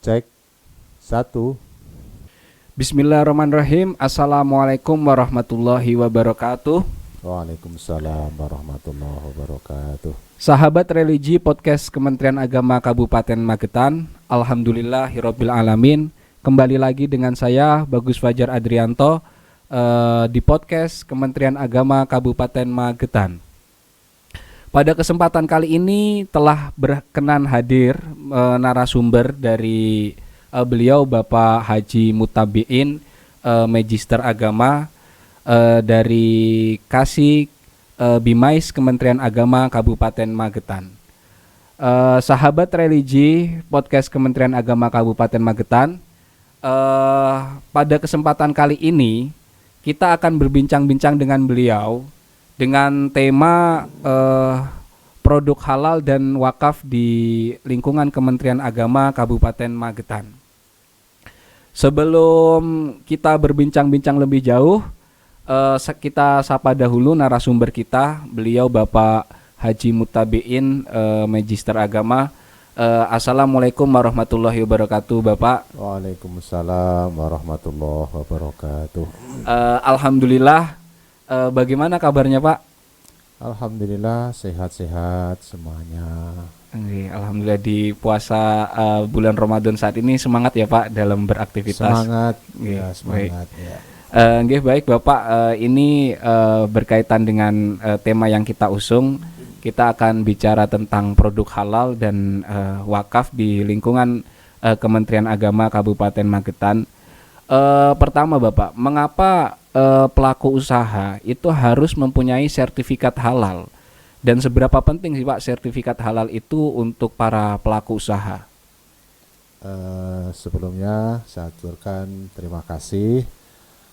Cek satu. Bismillahirrahmanirrahim. Assalamualaikum warahmatullahi wabarakatuh. Waalaikumsalam warahmatullahi wabarakatuh. Sahabat religi podcast Kementerian Agama Kabupaten Magetan. Alhamdulillahirabbil alamin. Kembali lagi dengan saya Bagus Fajar Adrianto di podcast Kementerian Agama Kabupaten Magetan. Pada kesempatan kali ini telah berkenan hadir narasumber dari beliau Bapak Haji Mutabiin, Magister Agama dari Kasih Bimais Kementerian Agama Kabupaten Magetan. Sahabat religi podcast Kementerian Agama Kabupaten Magetan, pada kesempatan kali ini kita akan berbincang-bincang dengan beliau dengan tema produk halal dan wakaf di lingkungan Kementerian Agama Kabupaten Magetan. Sebelum kita berbincang-bincang lebih jauh, kita sapa dahulu narasumber kita, beliau Bapak Haji Mutabiin, Magister Agama. Assalamualaikum warahmatullahi wabarakatuh, Bapak. Waalaikumsalam warahmatullahi wabarakatuh. Alhamdulillah. Bagaimana kabarnya, Pak? Alhamdulillah sehat-sehat semuanya. Alhamdulillah di puasa bulan Ramadan saat ini semangat ya Pak dalam beraktivitas. Semangat, ya, semangat. Baik. Baik Bapak, ini berkaitan dengan tema yang kita usung. Kita akan bicara tentang produk halal dan wakaf di lingkungan Kementerian Agama Kabupaten Magetan. Pertama Bapak, mengapa pelaku usaha itu harus mempunyai sertifikat halal, dan seberapa penting sih Pak sertifikat halal itu untuk para pelaku usaha? Sebelumnya saya aturkan terima kasih.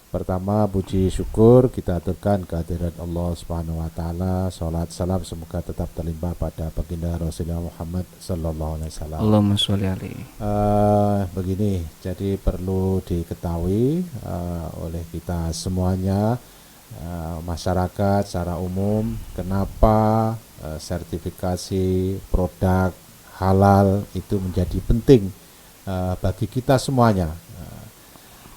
Pertama, puji syukur kita aturkan kehadirat Allah Subhanahu wa taala. Salat salam semoga tetap terlimpah pada baginda Rasulullah Muhammad sallallahu alaihi wasallam. Allahumma sholli alaihi. Begini, jadi perlu diketahui oleh kita semuanya, masyarakat secara umum, kenapa sertifikasi produk halal itu menjadi penting bagi kita semuanya.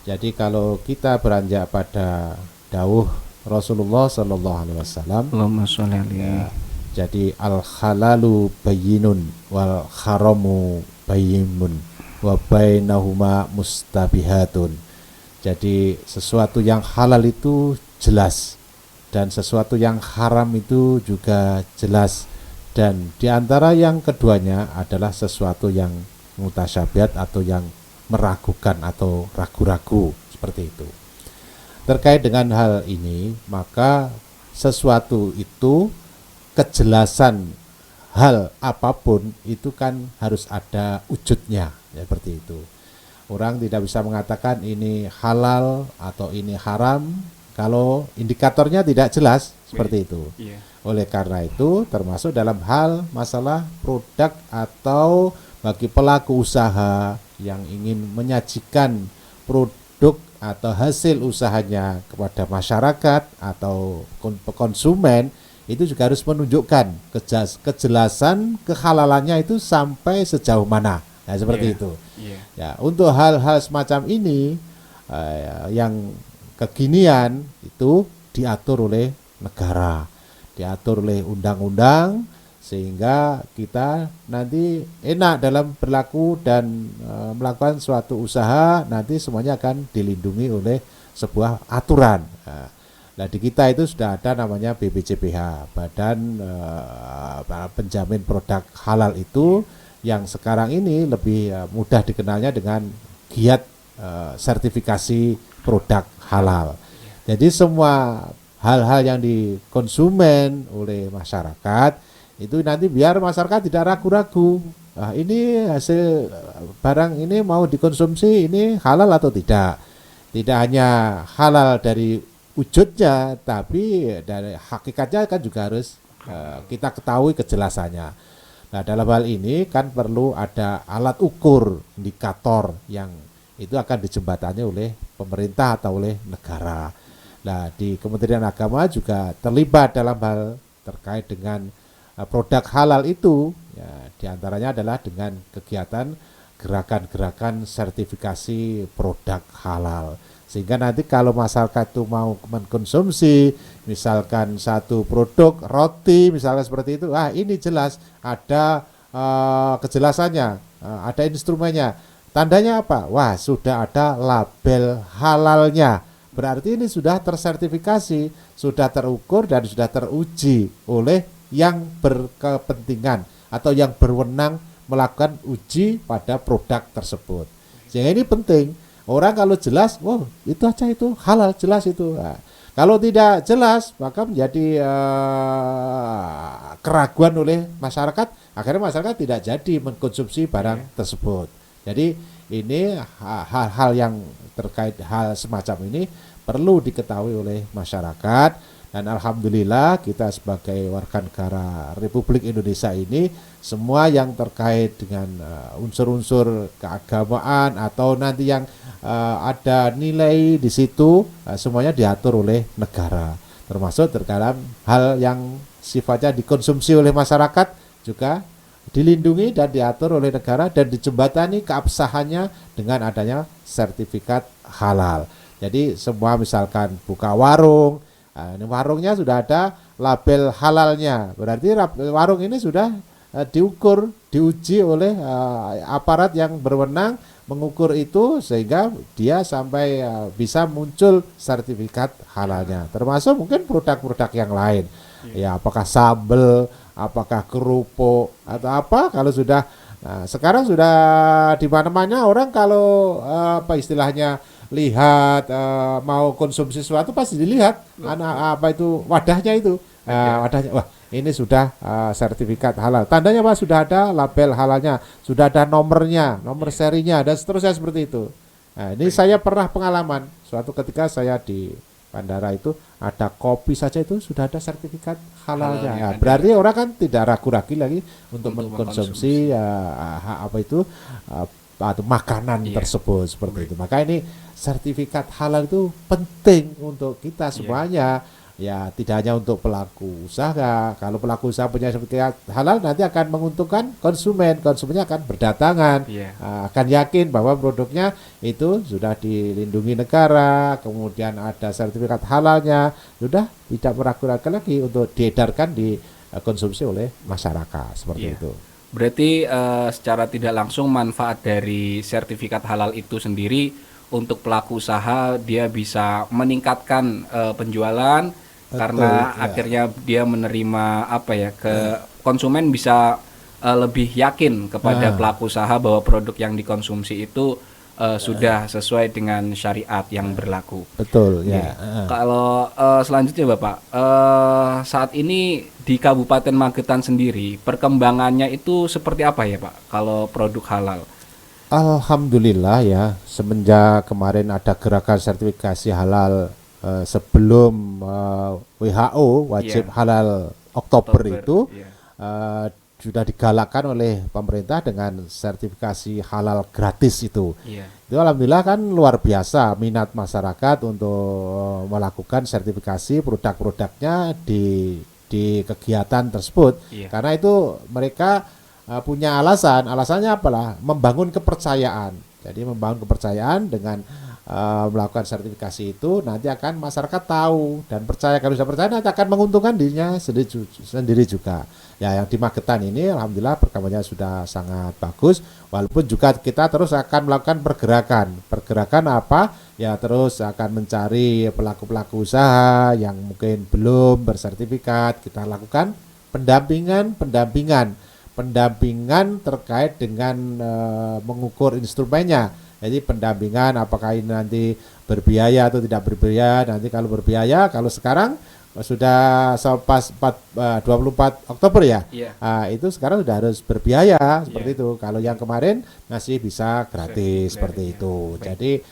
Jadi kalau kita beranjak pada dawuh Rasulullah sallallahu alaihi wasallam, Allahumma sholli alaihi. Jadi al halalu bayyinun wal haramu bayyinun wa bainahuma mustabihatun. Jadi sesuatu yang halal itu jelas dan sesuatu yang haram itu juga jelas, dan di antara yang keduanya adalah sesuatu yang mutasyabihat atau yang meragukan atau ragu-ragu, seperti itu. Terkait dengan hal ini, maka sesuatu itu, kejelasan hal apapun itu kan harus ada wujudnya, ya, seperti itu. Orang tidak bisa mengatakan ini halal atau ini haram kalau indikatornya tidak jelas, seperti itu. Oleh karena itu, termasuk dalam hal masalah produk atau bagi pelaku usaha yang ingin menyajikan produk atau hasil usahanya kepada masyarakat atau konsumen, itu juga harus menunjukkan kejelasan kehalalannya itu sampai sejauh mana. Nah, seperti itu. Ya, untuk hal-hal semacam ini yang kekinian itu diatur oleh negara, diatur oleh undang-undang, sehingga kita nanti enak dalam berlaku dan melakukan suatu usaha, nanti semuanya akan dilindungi oleh sebuah aturan. Nah, di kita itu sudah ada namanya BPJPH, Badan Penjamin Produk Halal itu, yang sekarang ini lebih mudah dikenalnya dengan giat sertifikasi produk halal. Jadi semua hal-hal yang dikonsumen oleh masyarakat itu nanti biar masyarakat tidak ragu-ragu, ini hasil barang ini mau dikonsumsi ini halal atau tidak. Tidak hanya halal dari wujudnya, tapi dari hakikatnya kan juga harus kita ketahui kejelasannya. Nah, dalam hal ini kan perlu ada alat ukur, indikator yang itu akan dijembatani oleh pemerintah atau oleh negara. Nah, di Kementerian Agama juga terlibat dalam hal terkait dengan produk halal itu, ya, diantaranya adalah dengan kegiatan gerakan-gerakan sertifikasi produk halal. Sehingga nanti kalau masyarakat itu mau mengkonsumsi misalkan satu produk roti misalnya seperti itu, ini jelas ada kejelasannya, ada instrumennya. Tandanya apa? Wah, sudah ada label halalnya. Berarti ini sudah tersertifikasi, sudah terukur dan sudah teruji oleh yang berkepentingan atau yang berwenang melakukan uji pada produk tersebut. Sehingga ini penting. Orang kalau jelas, itu aja itu halal, jelas itu. Nah, kalau tidak jelas, maka menjadi keraguan oleh masyarakat. Akhirnya masyarakat tidak jadi mengkonsumsi barang tersebut. Jadi ini hal-hal yang terkait hal semacam ini perlu diketahui oleh masyarakat. Dan alhamdulillah kita sebagai warga negara Republik Indonesia ini semua yang terkait dengan unsur-unsur keagamaan atau nanti yang ada nilai di situ semuanya diatur oleh negara. Termasuk terkadang hal yang sifatnya dikonsumsi oleh masyarakat juga dilindungi dan diatur oleh negara dan dijembatani keabsahannya dengan adanya sertifikat halal. Jadi semua misalkan buka warung, ini warungnya sudah ada label halalnya. Berarti warung ini sudah diukur, diuji oleh aparat yang berwenang mengukur itu sehingga dia sampai bisa muncul sertifikat halalnya. Termasuk mungkin produk-produk yang lain. Ya, apakah sambal, apakah kerupuk atau apa kalau sudah sekarang sudah di mana-mana orang kalau apa istilahnya lihat mau konsumsi sesuatu pasti dilihat apa itu wadahnya itu wadahnya, wah ini sudah sertifikat halal, tandanya Pak sudah ada label halalnya, sudah ada nomornya, nomor serinya dan seterusnya seperti itu. Nah, ini saya pernah pengalaman suatu ketika saya di bandara itu ada kopi saja itu sudah ada sertifikat halalnya. Ya, berarti orang kan tidak ragu-ragu lagi untuk mengkonsumsi apa itu atau makanan tersebut seperti itu. Maka ini sertifikat halal itu penting untuk kita semuanya. Ya, tidak hanya untuk pelaku usaha. Kalau pelaku usaha punya sertifikat halal nanti akan menguntungkan konsumen. Konsumennya akan berdatangan, akan yakin bahwa produknya itu sudah dilindungi negara, kemudian ada sertifikat halalnya, sudah tidak meragu-ragu lagi untuk diedarkan dikonsumsi oleh masyarakat seperti itu. Berarti secara tidak langsung manfaat dari sertifikat halal itu sendiri untuk pelaku usaha dia bisa meningkatkan penjualan. Betul, karena akhirnya dia menerima konsumen bisa lebih yakin kepada pelaku usaha bahwa produk yang dikonsumsi itu sudah sesuai dengan syariat yang berlaku. Betul ya. Kalau selanjutnya Bapak, saat ini di Kabupaten Magetan sendiri perkembangannya itu seperti apa ya Pak kalau produk halal? Alhamdulillah ya, semenjak kemarin ada gerakan sertifikasi halal sebelum WHO wajib halal Oktober itu sudah digalakkan oleh pemerintah dengan sertifikasi halal gratis itu. Itu alhamdulillah kan luar biasa minat masyarakat untuk melakukan sertifikasi produk-produknya di kegiatan tersebut. Karena itu mereka punya alasannya apalah membangun kepercayaan. Jadi membangun kepercayaan dengan melakukan sertifikasi itu nanti akan masyarakat tahu dan percaya, kalau bisa percaya nanti akan menguntungkan dirinya sendiri juga. Ya, yang di Magetan ini alhamdulillah perkembangannya sudah sangat bagus, walaupun juga kita terus akan melakukan pergerakan apa ya, terus akan mencari pelaku-pelaku usaha yang mungkin belum bersertifikat. Kita lakukan pendampingan terkait dengan mengukur instrumennya. Jadi pendampingan apakah ini nanti berbiaya atau tidak berbiaya. Nanti kalau berbiaya, kalau sekarang sudah pas 24 Oktober ya, itu sekarang sudah harus berbiaya seperti itu. Kalau yang kemarin masih bisa gratis seperti itu. Jadi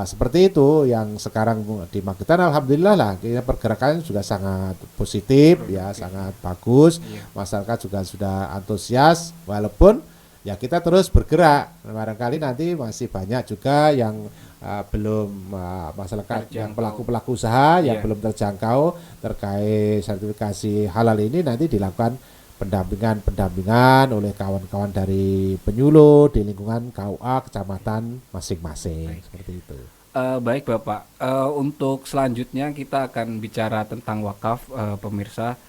seperti itu yang sekarang di Magetan alhamdulillah lah, pergerakannya juga sangat positif ya, sangat bagus. Masyarakat juga sudah antusias, walaupun ya kita terus bergerak. Barangkali nanti masih banyak juga yang belum masyarakat yang pelaku usaha yang belum terjangkau terkait sertifikasi halal ini, nanti dilakukan pendampingan oleh kawan-kawan dari penyuluh di lingkungan KUA kecamatan masing-masing. Seperti itu. Baik Bapak, untuk selanjutnya kita akan bicara tentang wakaf, pemirsa.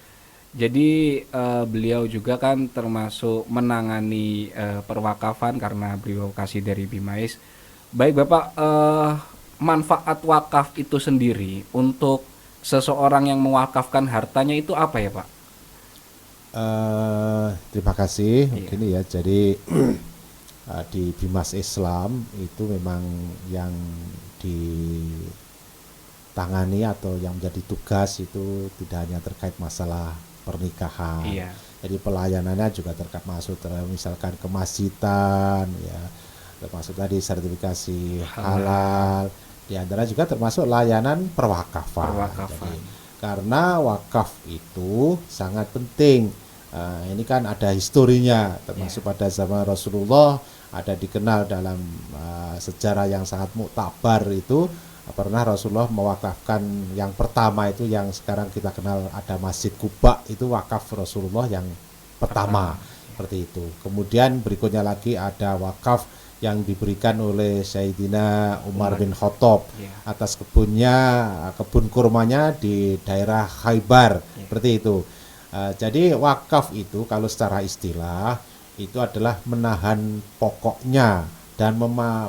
Jadi beliau juga kan termasuk menangani perwakafan karena beliau kasih dari Bimais. Baik Bapak, manfaat wakaf itu sendiri untuk seseorang yang mewakafkan hartanya itu apa ya Pak? Terima kasih. Iya. Gini ya, jadi di Bimas Islam itu memang yang ditangani atau yang menjadi tugas itu tidak hanya terkait masalah pernikahan. Iya. Jadi pelayanannya juga masuk misalkan kemasjidan ya, termasuk tadi sertifikasi halal. Di antara juga termasuk layanan perwakafan. Perwakafan. Jadi, karena wakaf itu sangat penting. Ini kan ada historinya, termasuk pada zaman Rasulullah, ada dikenal dalam sejarah yang sangat muktabar itu, pernah Rasulullah mewakafkan yang pertama itu yang sekarang kita kenal ada Masjid Kuba, itu wakaf Rasulullah yang pertama. Seperti itu. Kemudian berikutnya lagi ada wakaf yang diberikan oleh Sayyidina Umar bin Khattab atas kebun kurmanya di daerah Khaybar, seperti itu. Jadi wakaf itu kalau secara istilah itu adalah menahan pokoknya dan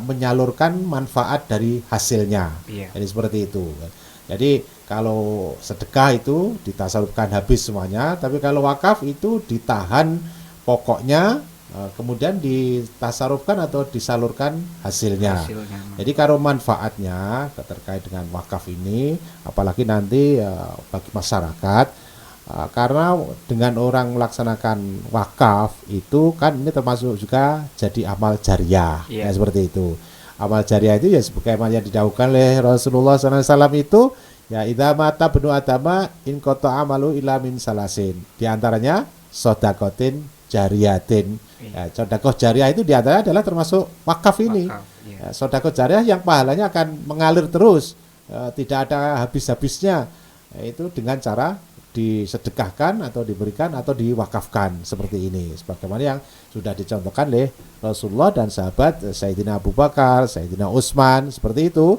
menyalurkan manfaat dari hasilnya. Jadi seperti itu. Jadi kalau sedekah itu ditasarufkan habis semuanya, tapi kalau wakaf itu ditahan pokoknya, kemudian ditasarufkan atau disalurkan hasilnya. Jadi kalau manfaatnya terkait dengan wakaf ini, apalagi nanti bagi masyarakat, karena dengan orang melaksanakan wakaf itu kan ini termasuk juga jadi amal jariah, ya seperti itu. Amal jariah itu ya sebagaimana yang didahulukan oleh Rasulullah SAW itu, ya idza mata benu adama in qata amalu illa min salasin. Di antaranya sodakotin jariyatin. Ya, sodakoh jariah itu diantaranya adalah termasuk wakaf ini. Ya, sodakoh jariah yang pahalanya akan mengalir terus, tidak ada habis-habisnya. Itu dengan cara disedekahkan atau diberikan atau diwakafkan seperti ini, sebagaimana yang sudah dicontohkan oleh Rasulullah dan sahabat Sayyidina Abu Bakar, Sayyidina Utsman, seperti itu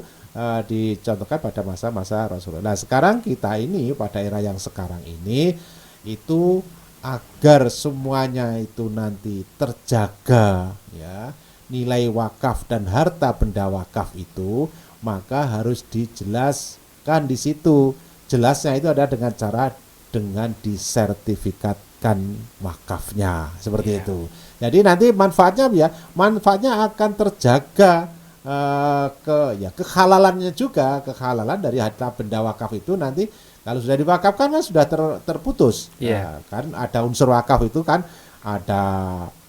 dicontohkan pada masa-masa Rasulullah. Nah sekarang kita ini pada era yang sekarang ini itu agar semuanya itu nanti terjaga ya, nilai wakaf dan harta benda wakaf itu, maka harus dijelaskan di situ. Jelasnya itu ada dengan cara dengan disertifikatkan wakafnya seperti itu. Jadi nanti manfaatnya akan terjaga, kehalalannya juga, kehalalan dari harta benda wakaf itu nanti kalau sudah diwakafkan kan sudah terputus. Kan ada unsur wakaf itu kan ada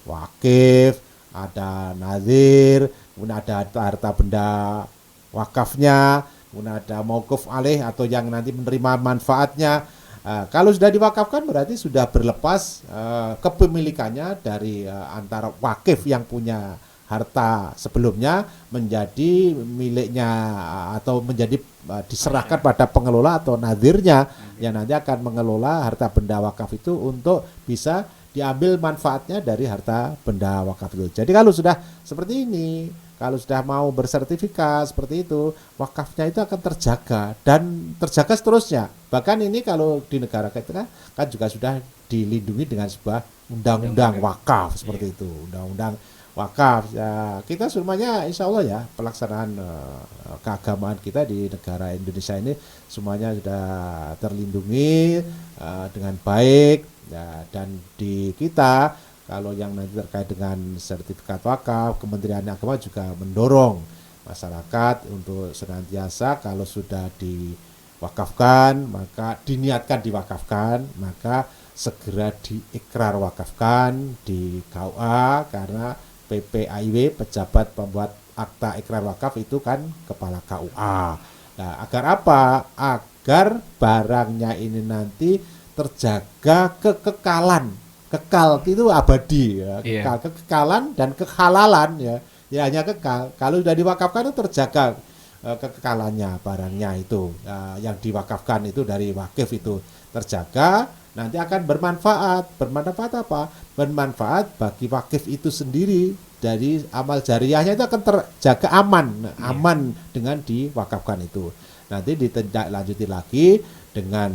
wakif, ada nazir, kemudian ada harta benda wakafnya, kemudian ada mauquf alaih atau yang nanti menerima manfaatnya. Kalau sudah diwakafkan berarti sudah berlepas kepemilikannya dari antara wakif yang punya harta sebelumnya menjadi miliknya atau menjadi diserahkan pada pengelola atau nadirnya yang nanti akan mengelola harta benda wakaf itu untuk bisa diambil manfaatnya dari harta benda wakaf itu. Jadi kalau sudah seperti ini, kalau sudah mau bersertifikat seperti itu, wakafnya itu akan terjaga dan terjaga seterusnya. Bahkan ini kalau di negara kita kan juga sudah dilindungi dengan sebuah undang-undang wakaf seperti itu, undang-undang wakaf. Ya, kita semuanya insya Allah ya pelaksanaan keagamaan kita di negara Indonesia ini semuanya sudah terlindungi dengan baik ya, dan di kita kalau yang nanti terkait dengan sertifikat wakaf, Kementerian Agama juga mendorong masyarakat untuk senantiasa kalau sudah diwakafkan, maka diniatkan diwakafkan, maka segera diikrar wakafkan di KUA, karena PPAIW, pejabat pembuat akta ikrar wakaf itu kan kepala KUA. Nah, agar apa? Agar barangnya ini nanti terjaga kekekalan. Kekal itu abadi ya, kekekalan dan kehalalan ya. Ya hanya kekal. Kalau sudah diwakafkan itu terjaga kekekalannya barangnya itu. Yang diwakafkan itu dari wakif itu terjaga nanti akan bermanfaat. Bermanfaat apa? Bermanfaat bagi wakif itu sendiri, dari amal jariyahnya itu akan terjaga aman, aman dengan diwakafkan itu. Nanti ditindaklanjuti lagi dengan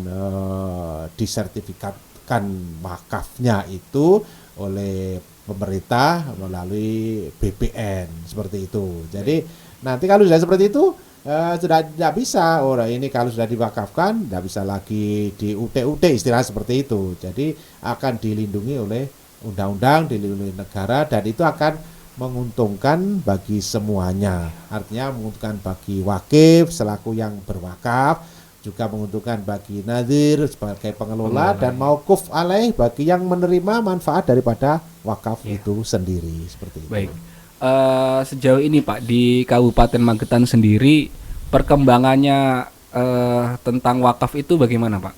disertifikatkan wakafnya itu oleh pemerintah melalui BPN seperti itu. Jadi nanti kalau sudah seperti itu sudah tidak bisa orang ini, kalau sudah diwakafkan tidak bisa lagi di UT istilah seperti itu. Jadi akan dilindungi oleh undang-undang, dilindungi negara, dan itu akan menguntungkan bagi semuanya. Artinya menguntungkan bagi wakif selaku yang berwakaf, juga menguntungkan bagi nadir sebagai pengelola, dan maukuf alaih bagi yang menerima manfaat daripada wakaf itu sendiri, seperti itu. Baik. Sejauh ini Pak, di Kabupaten Magetan sendiri perkembangannya tentang wakaf itu bagaimana Pak?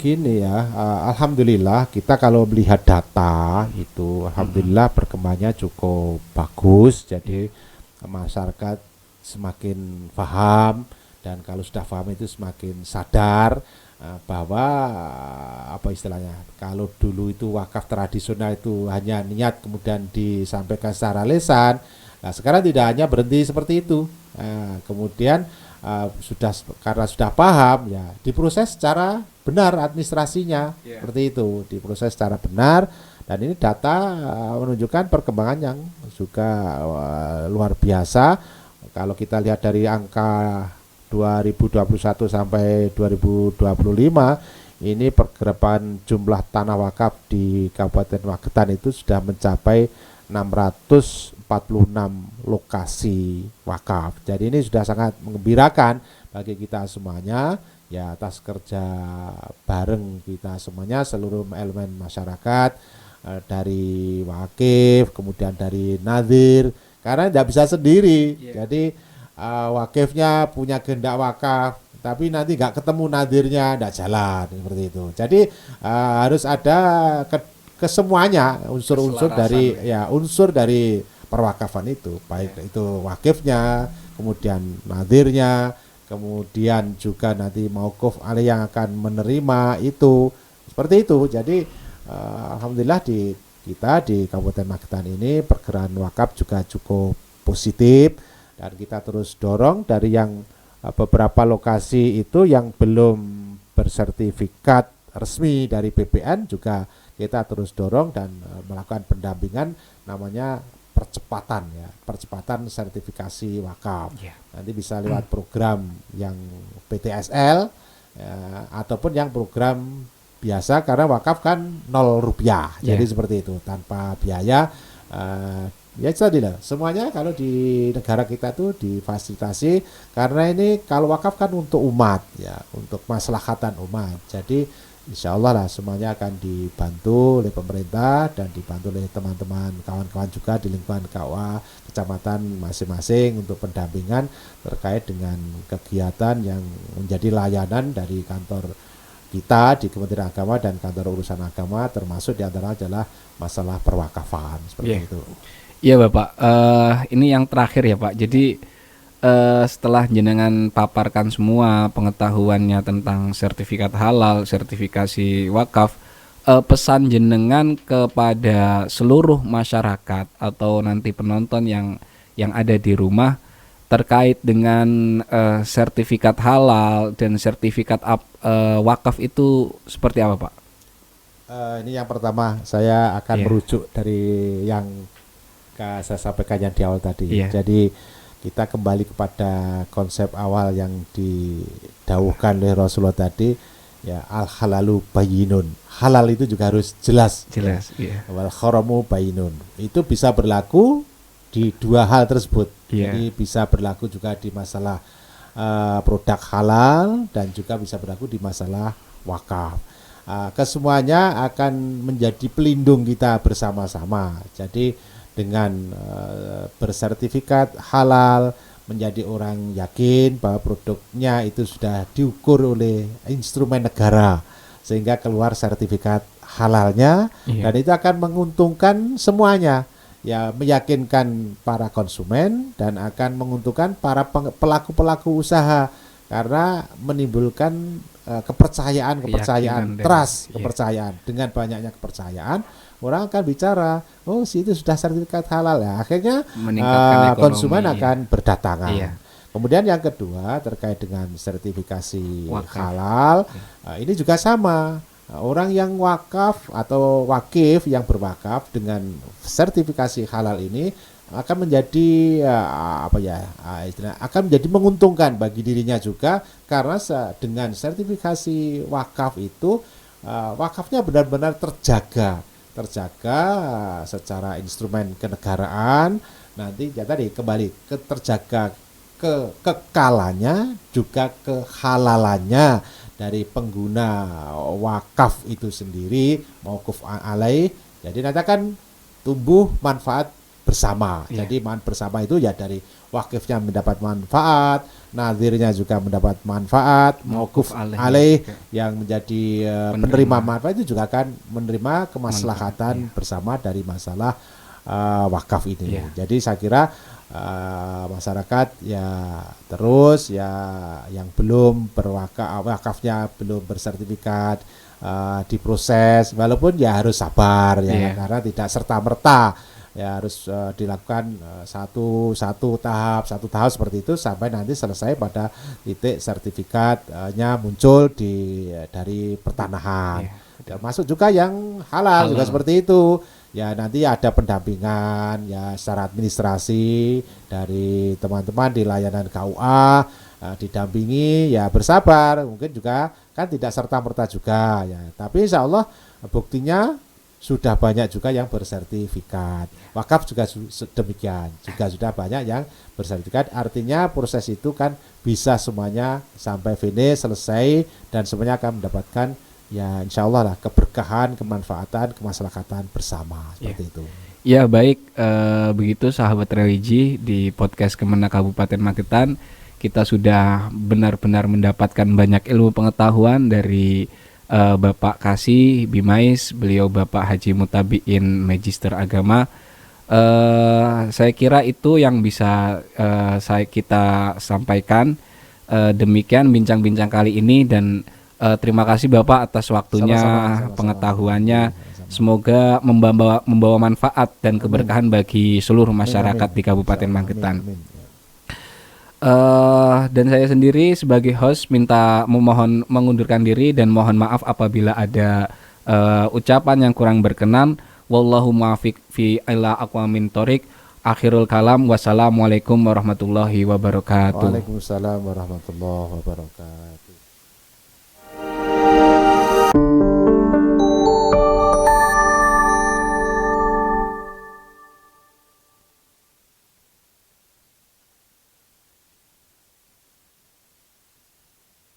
Gini ya, alhamdulillah kita kalau melihat data itu, alhamdulillah perkembangannya cukup bagus. Jadi masyarakat semakin paham, dan kalau sudah paham itu semakin sadar bahwa apa istilahnya, kalau dulu itu wakaf tradisional itu hanya niat kemudian disampaikan secara lisan. Nah sekarang tidak hanya berhenti seperti itu. Kemudian karena sudah paham, ya diproses secara benar administrasinya, seperti itu, diproses secara benar. Dan ini data menunjukkan perkembangan yang juga luar biasa. Kalau kita lihat dari angka 2021 sampai 2025, ini pergerakan jumlah tanah wakaf di Kabupaten Magetan itu sudah mencapai 646 lokasi wakaf. Jadi ini sudah sangat menggembirakan bagi kita semuanya, ya, atas kerja bareng kita semuanya, seluruh elemen masyarakat, dari wakif, kemudian dari nadir, karena tidak bisa sendiri. Jadi wakifnya punya kehendak wakaf, tapi nanti nggak ketemu nadirnya, nggak jalan, seperti itu. Jadi harus ada kesemuanya unsur-unsur dari unsur dari perwakafan itu, baik itu wakifnya, kemudian nadirnya, kemudian juga nanti maukuf alaih yang akan menerima itu, seperti itu. Jadi alhamdulillah di kita di Kabupaten Magetan ini pergerakan wakaf juga cukup positif, dan kita terus dorong dari yang beberapa lokasi itu yang belum bersertifikat resmi dari BPN, juga kita terus dorong dan melakukan pendampingan, namanya percepatan sertifikasi wakaf. Nanti bisa lewat program yang PTSL ataupun yang program biasa, karena wakaf kan 0 rupiah. Jadi seperti itu, tanpa biaya. Ya tadi lah, semuanya kalau di negara kita tuh difasilitasi, karena ini kalau wakaf kan untuk umat, ya, untuk maslahatan umat. Jadi insya Allah lah semuanya akan dibantu oleh pemerintah dan dibantu oleh teman-teman kawan-kawan juga di lingkungan KUA kecamatan masing-masing untuk pendampingan terkait dengan kegiatan yang menjadi layanan dari kantor kita di Kementerian Agama dan kantor urusan agama, termasuk diantara adalah masalah perwakafan, seperti itu. Iya Bapak, ini yang terakhir ya Pak. Jadi setelah jenengan paparkan semua pengetahuannya tentang sertifikat halal, sertifikasi wakaf, pesan jenengan kepada seluruh masyarakat atau nanti penonton yang ada di rumah terkait dengan sertifikat halal dan sertifikat wakaf itu seperti apa Pak? Ini yang pertama saya akan merujuk dari yang saya sampaikan yang di awal tadi. Jadi kita kembali kepada konsep awal yang didawuhkan oleh Rasulullah tadi, ya, al halalu bayyinun. Halal itu juga harus jelas. Wal haramu bayyinun. Itu bisa berlaku di dua hal tersebut. Jadi bisa berlaku juga di masalah produk halal, dan juga bisa berlaku di masalah wakaf. Kesemuanya akan menjadi pelindung kita bersama-sama. Jadi dengan bersertifikat halal, menjadi orang yakin bahwa produknya itu sudah diukur oleh instrumen negara sehingga keluar sertifikat halalnya, dan itu akan menguntungkan semuanya, ya, meyakinkan para konsumen dan akan menguntungkan para pelaku-pelaku usaha karena menimbulkan kepercayaan, Keyakinan dan- trust, iya. kepercayaan. Dengan banyaknya kepercayaan, orang akan bicara, oh si itu sudah sertifikat halal ya. Akhirnya Meningkatkan ekonomi, konsumen iya. akan berdatangan. Iya. Kemudian yang kedua terkait dengan sertifikasi Wakaf. halal, ini juga sama. Orang yang wakaf atau wakif yang berwakaf dengan sertifikasi halal ini akan menjadi akan menjadi menguntungkan bagi dirinya juga, karena dengan sertifikasi wakaf itu wakafnya benar-benar terjaga secara instrumen kenegaraan, nanti ya tadi kembali terjaga kekalannya juga kehalalannya dari pengguna wakaf itu sendiri, mauquf alaih. Jadi nanti akan tumbuh manfaat bersama. Iya. Jadi bersama itu ya dari wakifnya mendapat manfaat, nazirnya juga mendapat manfaat, mauquf alaih yang menjadi penerima manfaat itu juga akan menerima kemaslahatan bersama dari masalah wakaf ini. Iya. Jadi saya kira masyarakat ya terus ya yang belum wakafnya belum bersertifikat diproses, walaupun ya harus sabar ya, Iya. karena tidak serta merta ya, harus dilakukan satu tahap seperti itu sampai nanti selesai pada titik sertifikatnya muncul dari pertanahan. Iya. Masuk juga yang halal juga seperti itu. Ya nanti ada pendampingan ya secara administrasi dari teman-teman di layanan KUA, didampingi ya, bersabar, mungkin juga kan tidak serta-merta juga ya, tapi insya Allah buktinya sudah banyak juga yang bersertifikat. Wakaf juga demikian, juga sudah banyak yang bersertifikat. Artinya proses itu kan bisa semuanya sampai finish, selesai, dan semuanya akan mendapatkan ya insya Allah lah keberkahan, kemanfaatan, kemaslahatan bersama seperti itu. Ya baik, begitu sahabat religi, di podcast Kemenak Kabupaten Magetan kita sudah benar-benar mendapatkan banyak ilmu pengetahuan dari Bapak Kasih Bimais, beliau Bapak Haji Mutabiin Magister Agama. Saya kira itu yang bisa kita sampaikan. Demikian bincang-bincang kali ini, dan terima kasih Bapak atas waktunya, Sama-sama. pengetahuannya. Semoga membawa manfaat dan keberkahan bagi seluruh masyarakat di Kabupaten Magetan. Dan saya sendiri sebagai host memohon mengundurkan diri dan mohon maaf apabila ada ucapan yang kurang berkenan. Wallahu muwaffiq fi ila aqwamin thoriq. Akhirul kalam, wassalamualaikum warahmatullahi wabarakatuh. Waalaikumsalam warahmatullahi wabarakatuh.